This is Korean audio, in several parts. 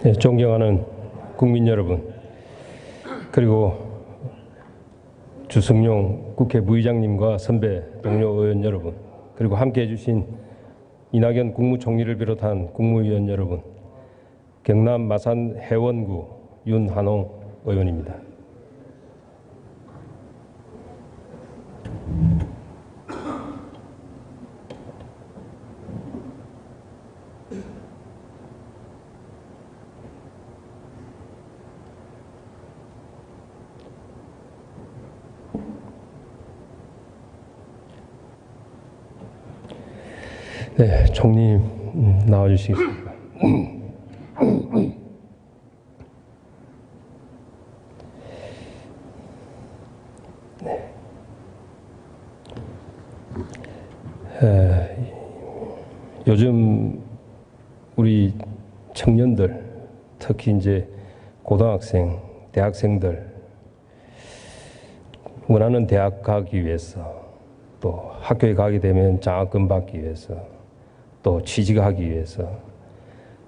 네, 존경하는 국민 여러분, 그리고 주승용 국회 부의장님과 선배 동료 의원 여러분, 그리고 함께해 주신 이낙연 국무총리를 비롯한 국무위원 여러분, 경남 마산 해원구 윤한홍 의원입니다. 네, 총리 나와주시겠습니까? 네. 요즘 우리 청년들, 특히 이제 고등학생, 대학생들 원하는 대학 가기 위해서, 또 학교에 가게 되면 장학금 받기 위해서, 또 취직하기 위해서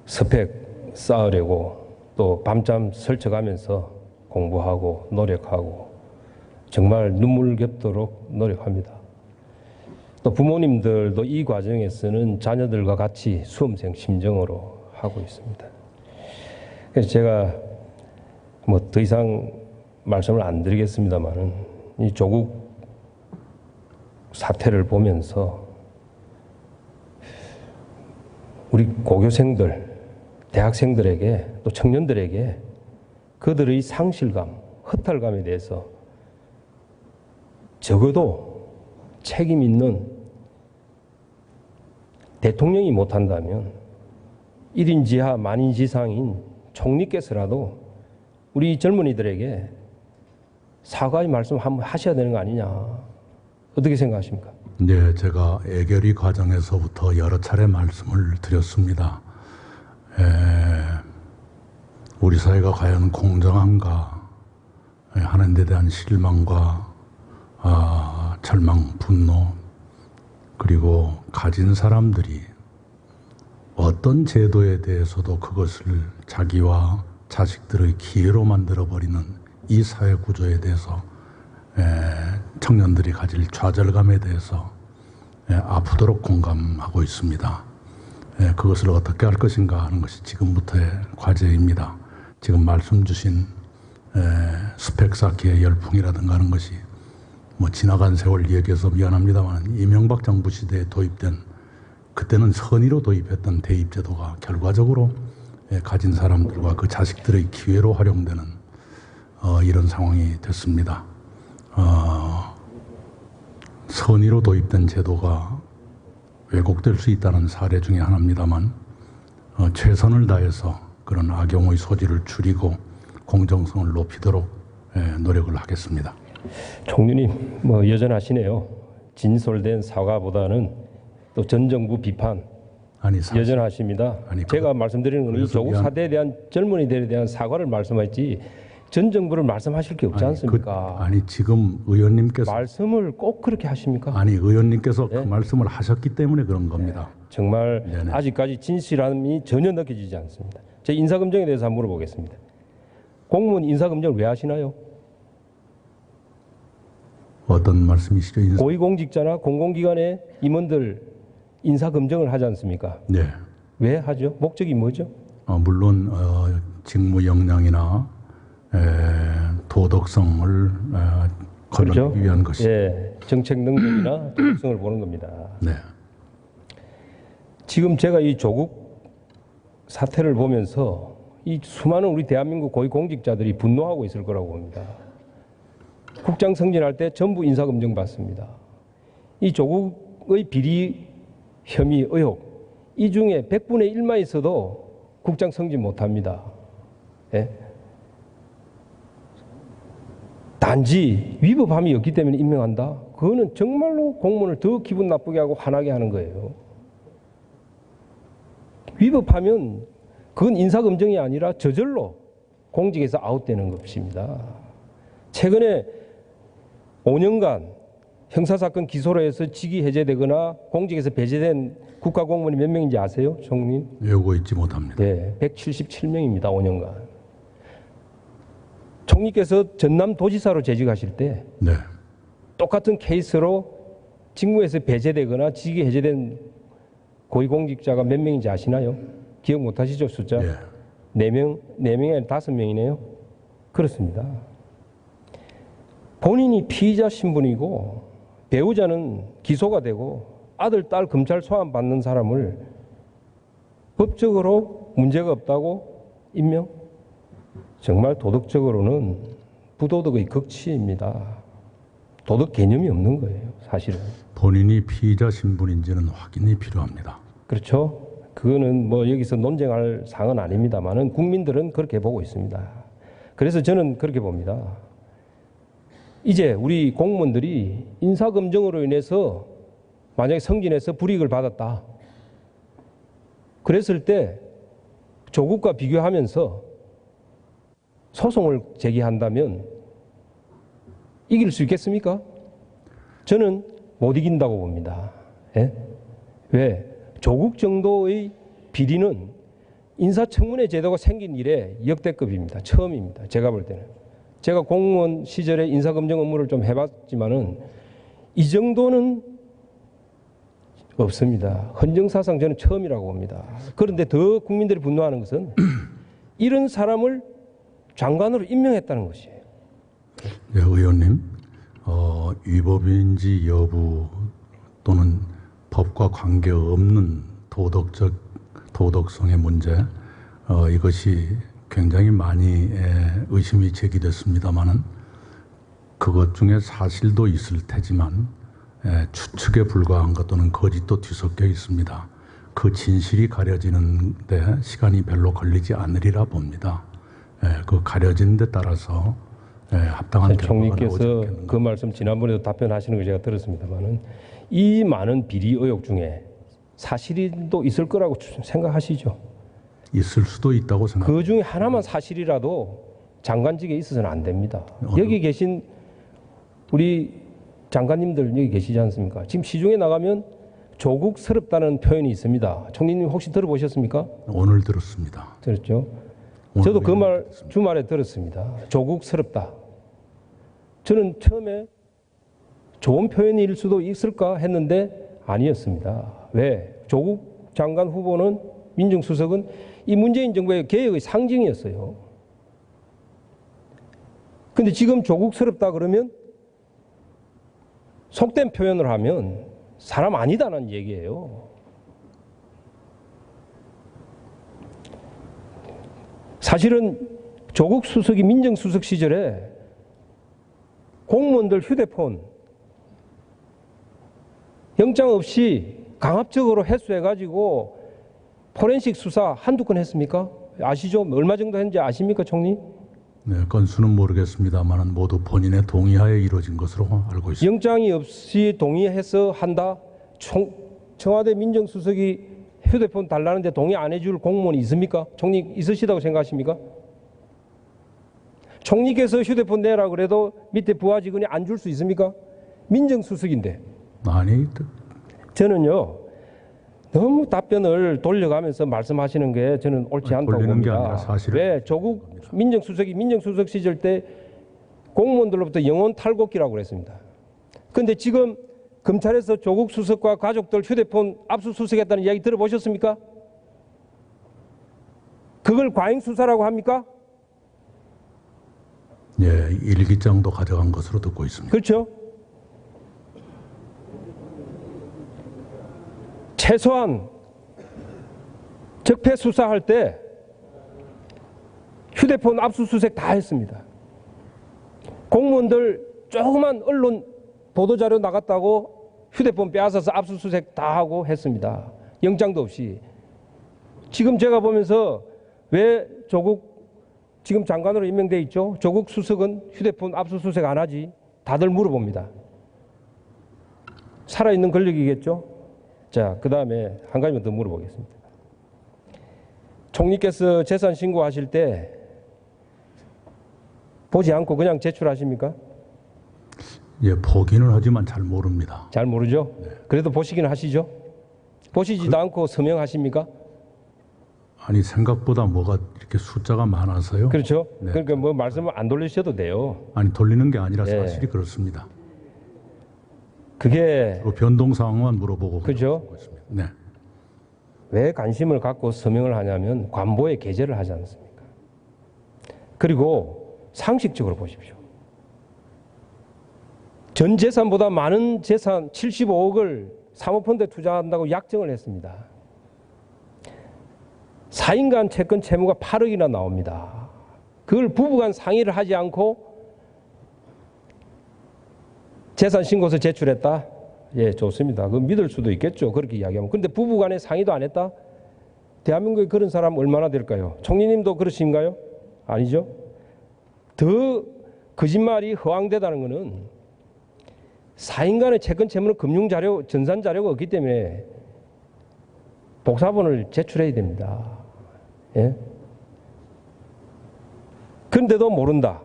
스펙 쌓으려고 또 밤잠 설쳐가면서 공부하고 노력하고 정말 눈물겹도록 노력합니다. 또 부모님들도 이 과정에서는 자녀들과 같이 수험생 심정으로 하고 있습니다. 그래서 제가 뭐 더 이상 말씀을 안 드리겠습니다만은 이 조국 사태를 보면서 우리 고교생들, 대학생들에게 또 청년들에게 그들의 상실감, 허탈감에 대해서 적어도 책임 있는 대통령이 못한다면 1인 지하 만인 지상인 총리께서라도 우리 젊은이들에게 사과의 말씀 한번 하셔야 되는 거 아니냐. 어떻게 생각하십니까? 네, 제가 애결위 과정에서부터 여러 차례 말씀을 드렸습니다. 우리 사회가 과연 공정한가 하는 데 대한 실망과 절망, 분노, 그리고 가진 사람들이 어떤 제도에 대해서도 그것을 자기와 자식들의 기회로 만들어버리는 이 사회 구조에 대해서 청년들이 가질 좌절감에 대해서 아프도록 공감하고 있습니다. 그것을 어떻게 할 것인가 하는 것이 지금부터의 과제입니다. 지금 말씀 주신 스펙 쌓기의 열풍이라든가 하는 것이 뭐 지나간 세월 얘기해서 미안합니다만 이명박 정부 시대에 도입된, 그때는 선의로 도입했던 대입제도가 결과적으로 가진 사람들과 그 자식들의 기회로 활용되는 이런 상황이 됐습니다. 선의로 도입된 제도가 왜곡될 수 있다는 사례 중에 하나입니다만 최선을 다해서 그런 악용의 소지를 줄이고 공정성을 높이도록 노력을 하겠습니다. 총리님 뭐 여전하시네요. 진솔된 사과보다는 또 전 정부 비판 여전하십니다. 제가 말씀드리는 건 이 조국 사태에 대한 젊은이들에 대한 사과를 말씀하지 전 정부를 말씀하실 게 없지 않습니까? 지금 의원님께서 말씀을 꼭 그렇게 하십니까? 의원님께서 그 말씀을 하셨기 때문에 그런 겁니다. 정말 아직까지 진실함이 전혀 느껴지지 않습니다. 제 인사검증에 대해서 한번 물어보겠습니다. 공무원 인사검증을 왜 하시나요? 어떤 말씀이시죠? 고위공직자나 공공기관의 임원들 인사검증을 하지 않습니까? 네. 왜 하죠? 목적이 뭐죠? 물론 직무 역량이나 도덕성을 걸러내기 위한 것이. 정책 능력이나 도덕성을 보는 겁니다. 네. 지금 제가 이 조국 사태를 보면서 이 수많은 우리 대한민국 고위공직자들이 분노하고 있을 거라고 봅니다. 국장 승진할 때 전부 인사검증 받습니다. 이 조국의 비리 혐의 의혹, 이 중에 100분의 1만 있어도 국장 승진 못합니다. 단지 위법함이 없기 때문에 임명한다? 그거는 정말로 공무원을 더 기분 나쁘게 하고 화나게 하는 거예요. 위법하면 그건 인사검증이 아니라 저절로 공직에서 아웃되는 것입니다. 최근에 5년간 형사사건 기소로 해서 직위 해제되거나 공직에서 배제된 국가공무원이 몇 명인지 아세요, 총리? 외우고 있지 못합니다. 네, 177명입니다. 5년간. 총리께서 전남도지사로 재직하실 때 네. 똑같은 케이스로 직무에서 배제되거나 직위 해제된 고위공직자가 몇 명인지 아시나요? 기억 못 하시죠, 숫자? 예. 4명, 4명이 아니라 5명이네요. 그렇습니다. 본인이 피의자 신분이고 배우자는 기소가 되고 아들, 딸 검찰 소환 받는 사람을 법적으로 문제가 없다고 임명? 정말 도덕적으로는 부도덕의 극치입니다. 도덕 개념이 없는 거예요, 사실은. 본인이 피의자 신분인지는 확인이 필요합니다. 그렇죠? 그거는 뭐 여기서 논쟁할 사항은 아닙니다만은 국민들은 그렇게 보고 있습니다. 그래서 저는 그렇게 봅니다. 이제 우리 공무원들이 인사검증으로 인해서 만약에 승진해서 불이익을 받았다. 그랬을 때 조국과 비교하면서 소송을 제기한다면 이길 수 있겠습니까? 저는 못 이긴다고 봅니다. 예? 왜? 조국 정도의 비리는 인사청문회 제도가 생긴 이래 역대급입니다. 처음입니다. 제가 볼 때는. 제가 공무원 시절에 인사검증 업무를 좀 해봤지만은 이 정도는 없습니다. 헌정사상 저는 처음이라고 봅니다. 그런데 더 국민들이 분노하는 것은 이런 사람을 장관으로 임명했다는 것이에요. 네, 의원님, 위법인지 여부 또는 법과 관계없는 도덕성의 문제, 이것이 굉장히 많이 의심이 제기됐습니다만은 그것 중에 사실도 있을 테지만 추측에 불과한 것 또는 거짓도 뒤섞여 있습니다. 그 진실이 가려지는 데 시간이 별로 걸리지 않으리라 봅니다. 그 가려진 데 따라서 합당한 결과가 나오지 총리께서 않겠는가. 그 말씀 지난번에도 답변하시는 거 제가 들었습니다만은 이 많은 비리 의혹 중에 사실도 있을 거라고 생각하시죠? 있을 수도 있다고 생각합니다. 그 중에 하나만 사실이라도 장관직에 있어서는 안 됩니다. 여기 계신 우리 장관님들 여기 계시지 않습니까? 지금 시중에 나가면 조국스럽다는 표현이 있습니다. 총리님 혹시 들어보셨습니까? 오늘 들었습니다. 들었죠? 오늘 저도 그 말 들었습니다. 주말에 들었습니다. 조국스럽다. 저는 처음에 좋은 표현일 수도 있을까 했는데 아니었습니다. 왜? 조국 장관 후보는 민정수석은 이 문재인 정부의 개혁의 상징이었어요. 근데 지금 조국스럽다 그러면 속된 표현을 하면 사람 아니다는 얘기예요. 사실은 조국 수석이 민정수석 시절에 공무원들 휴대폰 영장 없이 강압적으로 해수해가지고 포렌식 수사 한두 건 했습니까? 아시죠? 얼마 정도 했는지 아십니까, 총리? 네, 건수는 모르겠습니다만 모두 본인의 동의하에 이루어진 것으로 알고 있습니다. 영장이 없이 동의해서 한다? 청와대 민정수석이 휴대폰 달라는데 동의 안 해줄 공무원이 있습니까? 총리 있으시다고 생각하십니까? 총리께서 휴대폰 내라 그래도 밑에 부하 직원이 안 줄 수 있습니까? 민정수석인데. 아니, 저는요, 너무 답변을 돌려가면서 말씀하시는 게 저는 옳지 않다고 돌리는 게 봅니다. 아니라 사실을 왜? 조국 민정수석이 민정수석 시절 때 공무원들로부터 영혼 탈곡기라고 그랬습니다. 그런데 지금 검찰에서 조국 수석과 가족들 휴대폰 압수수색했다는 이야기 들어보셨습니까? 그걸 과잉수사라고 합니까? 예, 일기장도 가져간 것으로 듣고 있습니다. 그렇죠? 최소한 적폐 수사할 때 휴대폰 압수수색 다 했습니다. 공무원들 조그만 언론 보도자료 나갔다고 휴대폰 빼앗아서 압수수색 다 하고 했습니다. 영장도 없이. 지금 제가 보면서 왜 조국 지금 장관으로 임명돼 있죠? 조국 수석은 휴대폰 압수수색 안 하지? 다들 물어봅니다. 살아있는 권력이겠죠? 자, 그 다음에 한 가지만 더 물어보겠습니다. 총리께서 재산 신고하실 때 보지 않고 그냥 제출하십니까? 예, 보기는 하지만 잘 모릅니다. 잘 모르죠? 그래도 보시기는 하시죠? 보시지도 않고 서명하십니까? 아니 생각보다 뭐가 이렇게 숫자가 많아서요. 그렇죠. 네. 그러니까 뭐 말씀을 안 돌리셔도 돼요. 아니 돌리는 게 아니라 예. 사실이 그렇습니다. 그게 주로 변동 상황만 물어보고 그죠? 그러고 있습니다. 네. 왜 관심을 갖고 서명을 하냐면 관보에 게재를 하지 않습니까? 그리고 상식적으로 보십시오. 전 재산보다 많은 재산 75억을 사모펀드에 투자한다고 약정을 했습니다. 4인간 채권 채무가 8억이나 나옵니다. 그걸 부부간 상의를 하지 않고 재산 신고서 제출했다? 예, 좋습니다. 그 믿을 수도 있겠죠. 그렇게 이야기하면. 그런데 부부간에 상의도 안 했다? 대한민국에 그런 사람 얼마나 될까요? 총리님도 그러신가요? 아니죠. 더 거짓말이 허황되다는 것은 4인간의 채권 채무는 금융자료, 전산자료가 없기 때문에 복사본을 제출해야 됩니다. 예? 그런데도 모른다.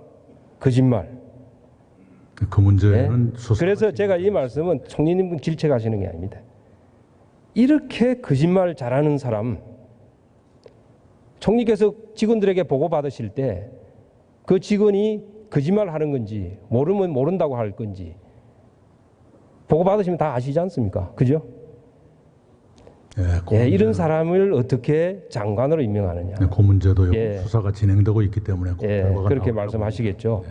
거짓말. 그 문제는 예? 수사. 그래서 제가 이 말씀은 총리님 질책하시는 게 아닙니다. 이렇게 거짓말 잘하는 사람, 총리께서 직원들에게 보고 받으실 때 그 직원이 거짓말 하는 건지 모르면 모른다고 할 건지 보고 받으시면 다 아시지 않습니까? 그죠? 예, 이런 사람을 어떻게 장관으로 임명하느냐. 네, 그 문제도 예. 수사가 진행되고 있기 때문에 그 예, 결과가 그렇게 나오려고 말씀하시겠죠.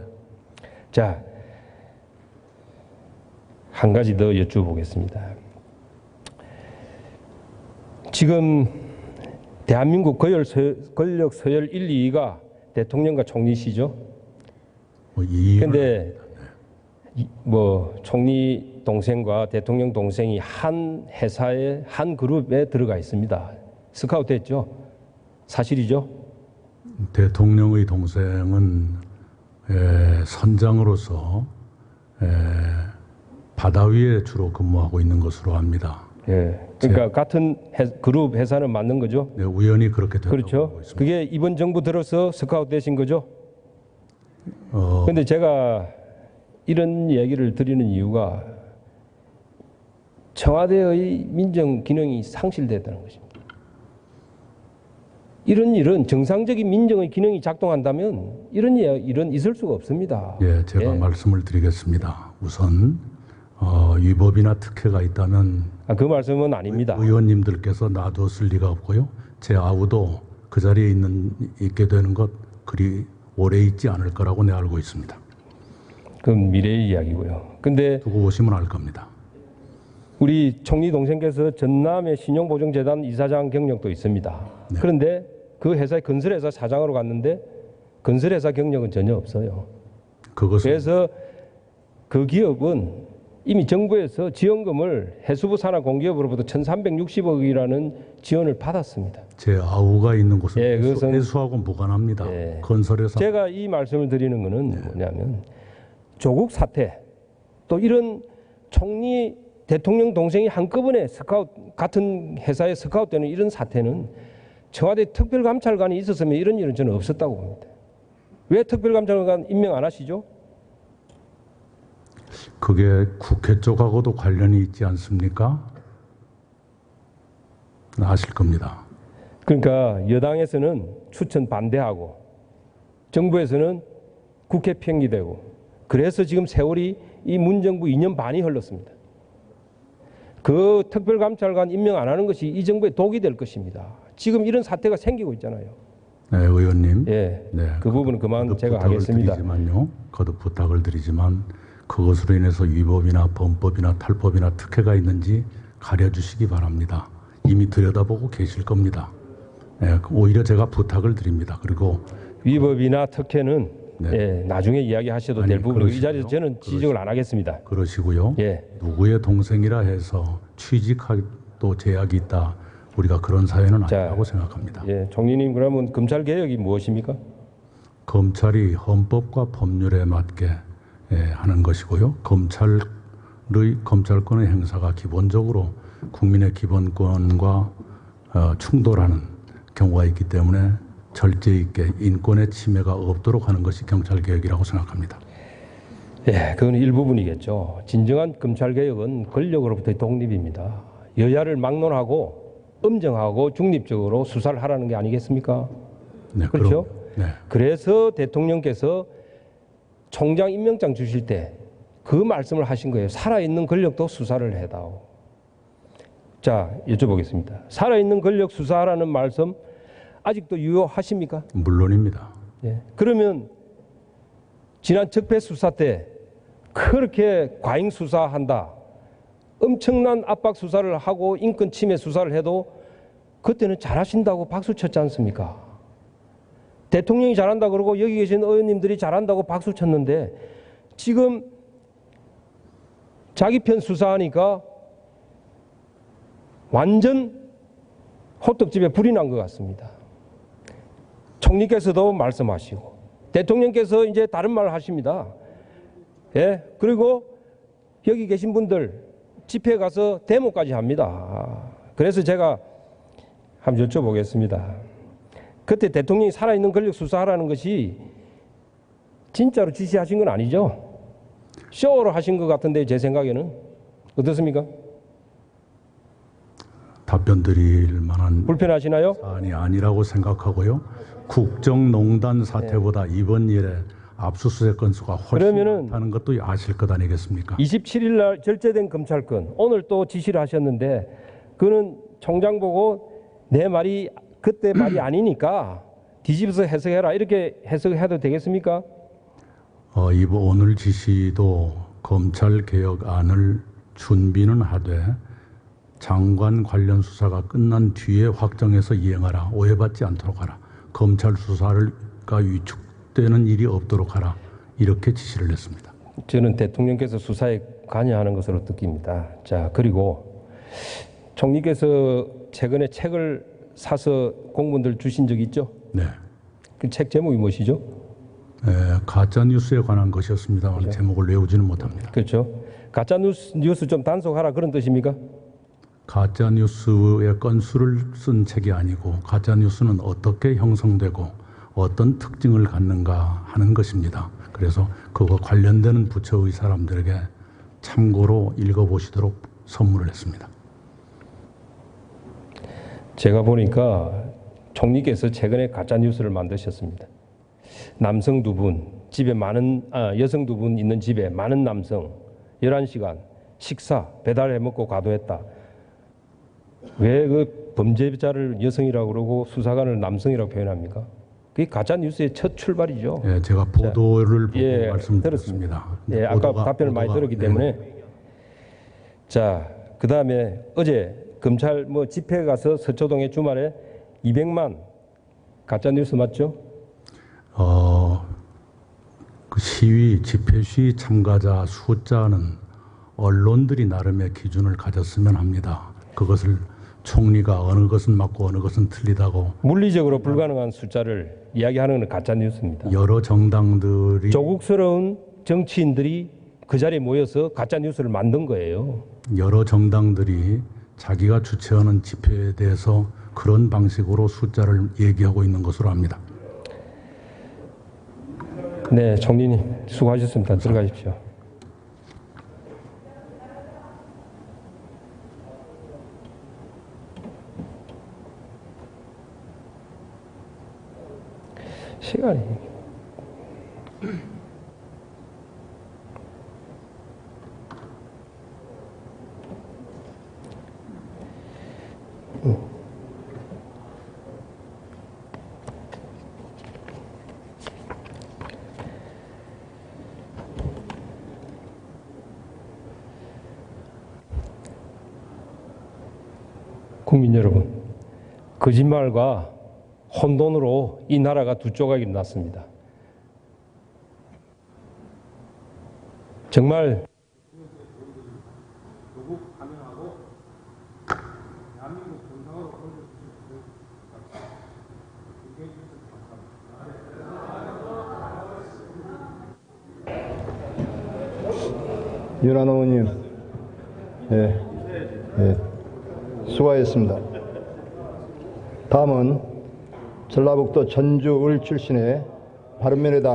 자, 한 가지 더 여쭤보겠습니다. 지금 대한민국 권력 서열 1, 2위가 대통령과 총리시죠. 그런데 뭐 총리 동생과 대통령 동생이 한 회사에 한 그룹에 들어가 있습니다. 스카우트 했죠. 사실이죠. 대통령의 동생은 선장으로서 바다 위에 주로 근무하고 있는 것으로 압니다. 예. 그러니까 같은 그룹 회사는 맞는 거죠. 네, 우연히 그렇게 됐다고 그렇죠. 보고 있습니다. 그게 이번 정부 들어서 스카우트 되신 거죠. 그런데 제가 이런 얘기를 드리는 이유가 청와대의 민정 기능이 상실됐다는 것입니다. 이런 일은 정상적인 민정의 기능이 작동한다면 이런 일은 있을 수가 없습니다. 예, 제가 말씀을 드리겠습니다. 우선 위법이나 특혜가 있다면 그 말씀은 아닙니다. 의원님들께서 놔뒀을 리가 없고요. 제 아우도 그 자리에 있게 되는 것 그리 오래 있지 않을 거라고 내 알고 있습니다. 그건 미래의 이야기고요. 근데 두고 보시면 알 겁니다. 우리 총리 동생께서 전남의 신용보증재단 이사장 경력도 있습니다. 네. 그런데 그 회사의 건설회사 사장으로 갔는데 건설회사 경력은 전혀 없어요. 그것은 그래서 그 기업은 이미 정부에서 지원금을 해수부 산하 공기업으로부터 1,360억이라는 지원을 받았습니다. 제 아우가 있는 곳은 예, 그것은- 해수하고 무관합니다. 예. 건설회사 제가 이 말씀을 드리는 것은 뭐냐면 조국 사태 또 이런 총리 대통령 동생이 한꺼번에 같은 회사에 스카웃되는 이런 사태는 청와대 특별감찰관이 있었으면 이런 일은 저는 없었다고 봅니다. 왜 특별감찰관 임명 안 하시죠? 그게 국회 쪽하고도 관련이 있지 않습니까? 아실 겁니다. 그러니까 여당에서는 추천 반대하고 정부에서는 국회 편기되고 그래서 지금 세월이 이 문정부 2년 반이 흘렀습니다. 그 특별감찰관 임명 안 하는 것이 이 정부의 독이 될 것입니다. 지금 이런 사태가 생기고 있잖아요. 네, 의원님. 예, 네, 그 부분은 그만 거듭 제가 부탁을 하겠습니다. 드리지만요. 거듭 부탁을 드리지만 그것으로 인해서 위법이나 범법이나 탈법이나 특혜가 있는지 가려주시기 바랍니다. 이미 들여다보고 계실 겁니다. 네, 오히려 제가 부탁을 드립니다. 그리고 위법이나 특혜는 네. 예, 나중에 이야기하셔도 아니, 될 부분이고 이 그러시고요. 자리에서 저는 지적을 안 하겠습니다. 그러시고요. 예, 누구의 동생이라 해서 취직도 제약이 있다. 우리가 그런 사회는 자, 아니라고 생각합니다. 예, 총리님 그러면 검찰 개혁이 무엇입니까? 검찰이 헌법과 법률에 맞게 하는 것이고요. 검찰권의 행사가 기본적으로 국민의 기본권과 충돌하는 경우가 있기 때문에 절제 있게 인권의 침해가 없도록 하는 것이 경찰 개혁이라고 생각합니다. 예, 그건 일부분이겠죠. 진정한 검찰 개혁은 권력으로부터의 독립입니다. 여야를 막론하고 엄정하고 중립적으로 수사를 하라는 게 아니겠습니까? 네, 그렇죠? 네. 그래서 대통령께서 총장 임명장 주실 때 그 말씀을 하신 거예요. 살아있는 권력도 수사를 해다오. 자, 여쭤보겠습니다. 살아있는 권력 수사하라는 말씀 아직도 유효하십니까? 물론입니다. 예. 그러면 지난 적폐 수사 때 그렇게 과잉 수사한다. 엄청난 압박 수사를 하고 인권 침해 수사를 해도 그때는 잘하신다고 박수 쳤지 않습니까? 대통령이 잘한다 그러고 여기 계신 의원님들이 잘한다고 박수 쳤는데 지금 자기 편 수사하니까 완전 호떡집에 불이 난 것 같습니다. 총리께서도 말씀하시고 대통령께서 이제 다른 말을 하십니다. 예, 그리고 여기 계신 분들 집회 가서 데모까지 합니다. 그래서 제가 한번 여쭤보겠습니다. 그때 대통령이 살아있는 권력 수사하라는 것이 진짜로 지시하신 건 아니죠? 쇼로 하신 것 같은데 제 생각에는 어떻습니까? 답변 드릴 만한 불편하시나요? 사안이 아니라고 생각하고요. 국정농단 사태보다 이번 일에 압수수색 건수가 훨씬 그러면은 많다는 것도 아실 것 아니겠습니까? 27일 날 결재된 검찰권 오늘 또 지시를 하셨는데 그는 총장 보고 내 말이 그때 말이 아니니까 뒤집어서 해석해라 이렇게 해석해도 되겠습니까? 이번 오늘 지시도 검찰개혁안을 준비는 하되 장관 관련 수사가 끝난 뒤에 확정해서 이행하라. 오해받지 않도록 하라. 검찰 수사가 위축되는 일이 없도록 하라. 이렇게 지시를 했습니다. 저는 대통령께서 수사에 관여하는 것으로 느낍니다. 자, 그리고 총리께서 최근에 책을 사서 공무원들 주신 적 있죠? 네. 그 책 제목이 무엇이죠? 가짜 뉴스에 관한 것이었습니다만 그렇죠. 제목을 외우지는 못합니다. 그렇죠. 가짜 뉴스 좀 단속하라 그런 뜻입니까? 가짜 뉴스의 건수를 쓴 책이 아니고 가짜 뉴스는 어떻게 형성되고 어떤 특징을 갖는가 하는 것입니다. 그래서 그거 관련되는 부처의 사람들에게 참고로 읽어보시도록 선물을 했습니다. 제가 보니까 총리께서 최근에 가짜 뉴스를 만드셨습니다. 남성 두 분, 집에 많은 여성 두 분 있는 집에 많은 남성 11시간 식사 배달해 먹고 가도했다. 왜 그 범죄자를 여성이라고 그러고 수사관을 남성이라고 표현합니까? 그게 가짜 뉴스의 첫 출발이죠. 예, 제가 보도를 보고 예, 말씀드렸습니다. 예, 아까 답변을 많이 들었기 때문에 자, 그다음에 어제 검찰 집회 가서 서초동에 주말에 200만 가짜 뉴스 맞죠? 그 시위, 집회 시위 참가자 숫자는 언론들이 나름의 기준을 가졌으면 합니다. 그것을 총리가 어느 것은 맞고 어느 것은 틀리다고 물리적으로 불가능한 숫자를 이야기하는 건 가짜 뉴스입니다. 여러 정당들이 조국스러운 정치인들이 그 자리에 모여서 가짜 뉴스를 만든 거예요. 여러 정당들이 자기가 주최하는 집회에 대해서 그런 방식으로 숫자를 얘기하고 있는 것으로 압니다. 네, 총리님 수고하셨습니다. 들어가십시오. 시간이 국민 여러분, 거짓말과 혼돈으로 이 나라가 두 조각이 났습니다. 정말 윤한 의원님, 수고하셨습니다. 다음은 전라북도 전주 을 출신의 바른미래당